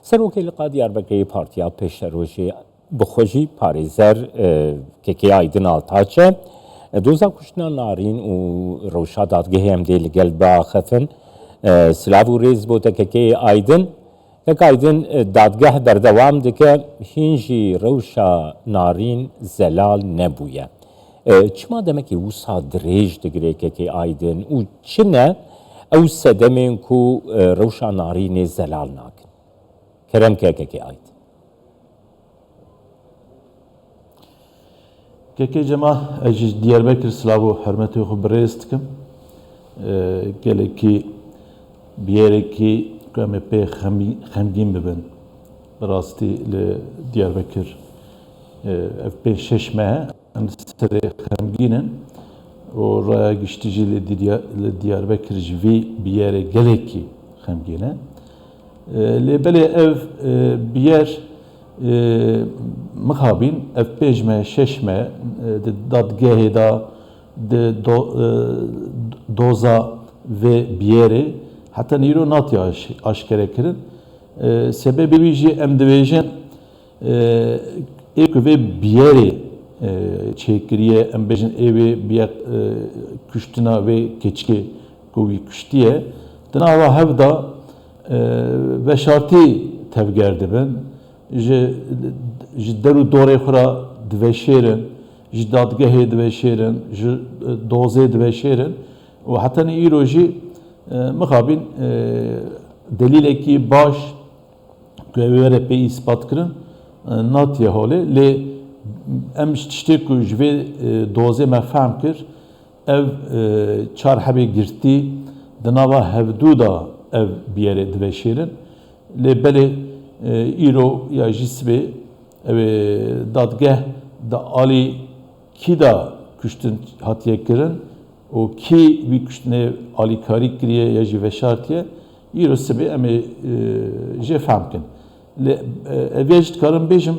Serokê li Diyarbekirê Partiya Pêşerojê bi xwe jî parêzer Keke Aydin Altaçe doza kuştina narîn û rewşa dadgehê em dê li gel biaxefin. Silav û rêz bo te Keke Aydin. Keke Aydin dadgeh berdewam dike hîn jî rewşa narîn zelal nebûye. Çima demekî wisa dirêj digire Keke Aydin û çi ne ew sedemên ku rewşa narînê zelal nakin? Kerem Keke Aydin. Keke Cema ez Diyarbekir silav û hürmetê xwe bi rêz dikim. Gelekî bi yerekî ku em ê pê xemgîn bibin. Bi rastî li Diyarbekir ev pê şeş mehe em li serê xemgînin û raya giştî jî li Diyarbekir ji vî bi yerê gelekî xemgîn e. Lêbelê ev bi yer mixabîn ev pêj me şeş me di dadgehê da di doza vê biyerê heta îro natiye aşkerekirin. Sebebê wî jî em dibêjin ê ku vê biyerê çêkiriye em bêjin êvê biya kuştina vê keçikê ku wî kuştiye di nava hev da veşartî tevger dibin. Ji der û dorê xwe ra diveşêrin, ji dadgehê diveşêrin, ji dozê diveşêrin û heta îro jî mixabîn delîlekî baş ku ew ê were pê îspat kirin natiye holê. Lê em ji tiştê ku ji vê dozê me fehm kir ev çar hebê girtî di nava hevdû da ev bi yerê diveşêrin. Lê belê îro ya jî sibê ev dadgeh da alî kî da kuştin hatiye kirin û kî wî kuştinê alîkarî kiriye ya jî veşartiye îro sibê em ê jê fehm kin. Lê ev ê jî dikarim bêjim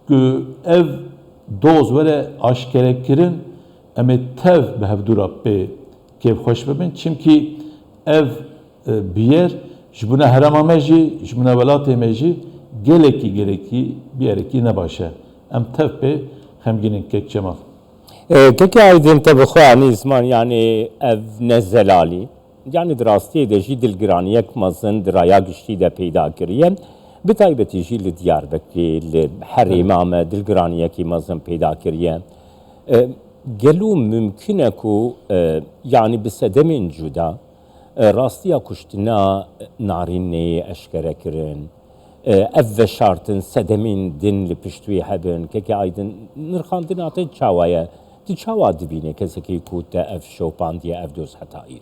ku ev doz were aşkere kirin em ê tev bi hevdûra pê kêfxweş bibin. Çimkî ev bi yer ji bûna herêma me jî, ji bûna welatê me jî gelekî bi yerekî nebaş e. Em tev pê xemgînin Kek Cemal. Keke Aydin te bi xwe anî zman yanî ev ne zelalî yanî di rastiyê de jî dilgiraniyek mezin di raya giştî de peyda kiriye. Bi taybetî jî li Diyarbekirê li herêma me dilgiraniyekî mezin peyda kiriye. Gelû mümkün e ku yanî bi sedemên cuda rastiya kuştina narînê eşkere kirin. Ev veşartin sedemên din li pişt wî hebin. Keke Aydin nirxandina te çawa ye? Ti çawa dibîne kesekî ku te ev şopandiye ev doz heta îr?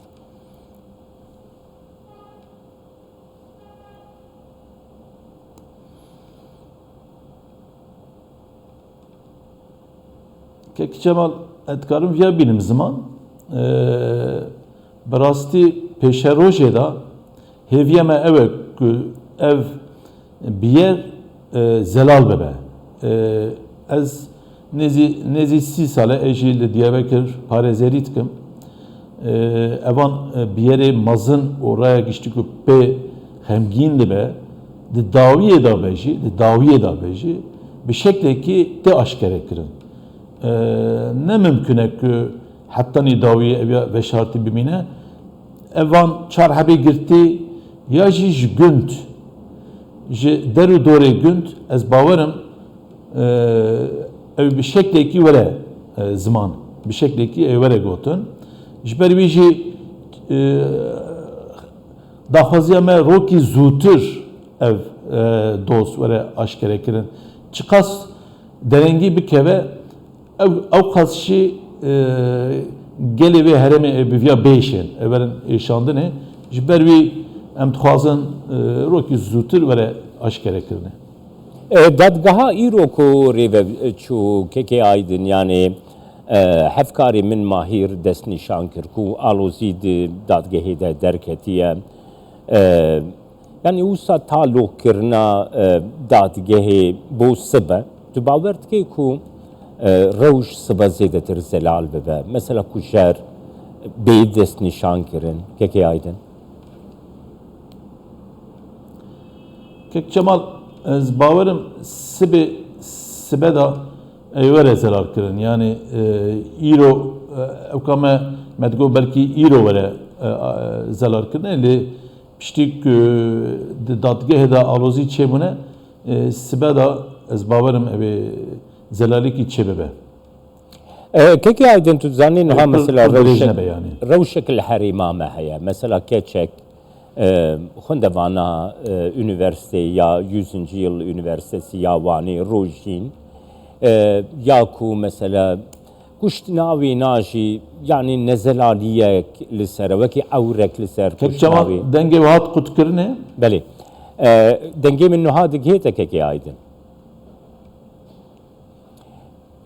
Kek Cemal edkarım ya benim zaman bi rastî pêşerojê da hêviye me ew e ku ev bi yer zelal bibe. Ez nezî 3 sale ez jî li Diyarbekir parêzerî dikim. Evan bi yerê mezin û raya giştî ku pê xemgîn dibe di dawiyê da be jî bi şeklekî tê aşkere kirin. Ne mümkün e ku hettanî dawiyê ev veşartî bimîne evan çar hebê girtî ya jî ji gund ji der û dorê gund ez bawerim ew bi şeklekî were ziman bi şeklekî ew were gotin. Ji ber wî jî daxwaziya me rokî zûtir ev doz were aşkere kirin. Çi qas derengî bikeve ew qas jî gelê vê herêmê ev bi vêya bêşin ev werin êşandinê ji ber wî em dixwazin rokî zûtir were aşkere kirine. Dadgeha îro ku rêve çû Keke Aydin yanî hevkarê min Mahîr destnîşan kir ku alozî di dadgehê de derketiye. Yani wisa talokirina dadgehê bo sibe tu bawer dike ku rewş sibe zêdetir zelal bibe. Mesela ku jer bê destnîşan kirin Keke Aydin. که کمال از باورم سبه دا ایوره زلال کرن یعنی ایرو او کامه مدگو بلکی ایرو وره زلال کرن لی پشتیک دادگه دا آلوزی چه بونه سبه دا از باورم اوی زلالی کی چه ببه كيكي ايضا تزاني انها مثلا يعني. روشك الحريمامه هي مثلا كيتشك خندوانا üniversite ya 100. yıl üniversitesi ya vani rojin ya ku mesela kuştinavi naji yani nezelaliye lisere ve ki avrek liser kuştinavi denge vaat kutkirne beli denge min nuhadik hete keki aydın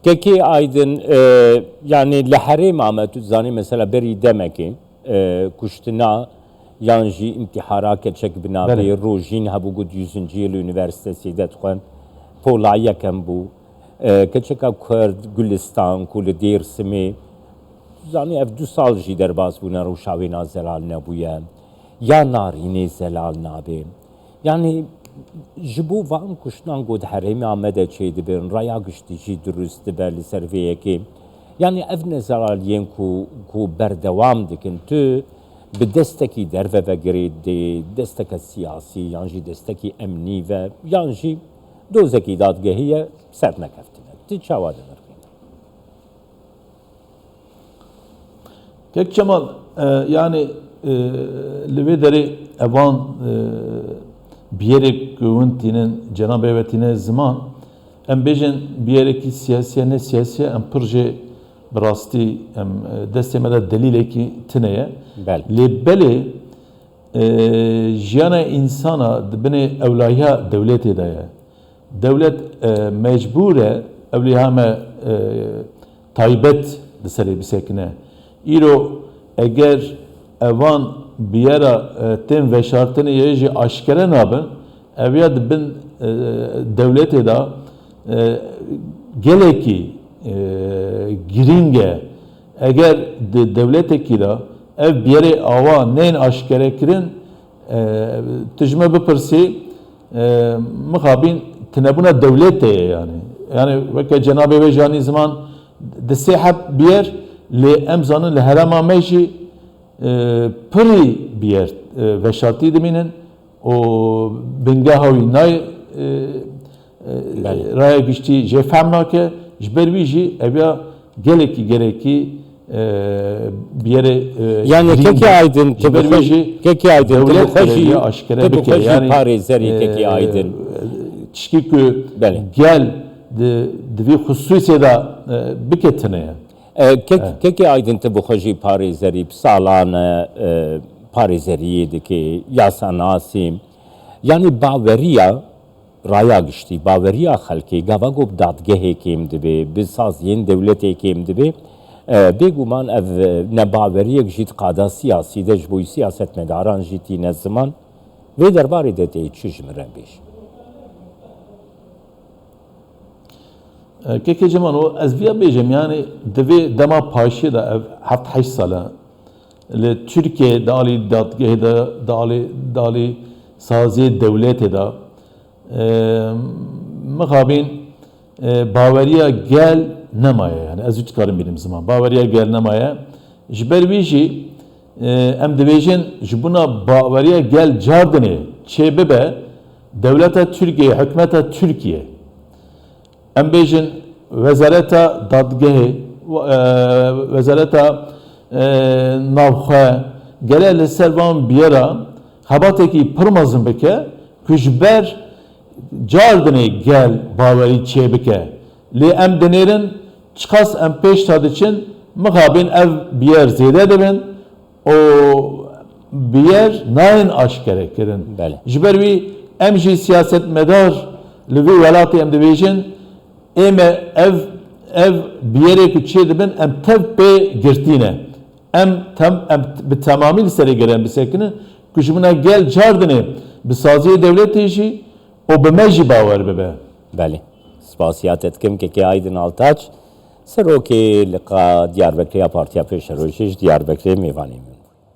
keki aydın yani leharim ametü zani mesela beri demek ki kuştina yanji intihara keçek binabi rojin habu gud 100. yıl üniversitesi de tkun polaya kem bu keçek kurd gülistan kul dersimi zani ev 2 sal jî derbas bûne rûşavêna zelal nebûye ya narînê zelal nabe yani ji bo van kuştan god herêmê Amedê çê dibin raya giştî jî durust dibe li ser vê yekê yani ev nezelaliyên ku berdewam dikin tu bi destekî derve vegirê dê desteka siyasî yan jî destekî emnî ve yan jî dozekî dadgehî ser nekeftine ti çawa dinir Kek Cemal yani li vê derê evan biyerek güventinin Cenab-ı Evvetine zaman em bêjin biyerekî siyasiye ne siyasiye em pir jê bi rastî em destê me de delîlekî tune ye lê belê jiyana insana dibinê ewlahiya dewletê de ye dewlet mecbûr e ewliha me taybet li serê bisekine îro eger evan biyera tên veşartını ye jî aşkere nabin eviya dibin devletê da gelekî giring e eger di devletekî da ev biyerê ava nên aşkere kirin tijme bipirsî mixabîn tinebûna devletê ye yani weke Cenab-ı Vê janî ziman di sê heb biyer lê em zanin li herêma me jî piri biyer veşartî dimînin o bingeha wî nayê raya giştî jê fehm nake ji ber wî jî eviya gelekî gerekî biyerê yani keki aydın keki aydın devlet aşkere bike yani parêzerî keki aydın tişkî ku gel divî xusûsê da biketine ye keki aydın te bixwejî parêzerî salane parêzeriyê dike yasa nasîm yani baweriya raya giştî baweriya xelkê gava gob dadgehekê em dibe bi saziyên devletekê em dibe bêguman ev nebaweriyek jî qada siyasî de ji bo siyasetmedaran jî tîne ziman vê derbarê de tê çi ji min re bêj Keke Cemal o ez viya bêjim yani divê dema paşê da ev 7-8 sala li Türkiye da alî dadgehê da alî saziyê devletê da mixabîn baweriya gel nemaye yani ez dikarim bînim ziman baweriya gel nemaye ji ber wî jî em dibêjin ji bûna baweriya gel cardinê çê bibe devleta Türkiye hikûmeta Türkiye em bêjin wezareta dadgehê wezareta navxwe gele li ser van biyera hebatekî pir mezin bike ku ji ber cardinê gel bawerî çê bike lê em dinêrin çiqas em pêş ta diçin mixabîn ev biyer zêde dibin o biyer nayên aşkere kirin ji ber wî em jî siyasetmedar li vê welatê em dibêjin ême ev biyerê ku çê dibin em tev pê girtîne em bi temamî li serê gere bisekinin ku ji min gel cardinê bi saziyê devletê jî o bi me jî bawer bibe belê spasiyat etkim keke Aydın Altaç serokê liqa Diyarbekirya Partiya Pêşerojî ji Diyarbekirê mêvanê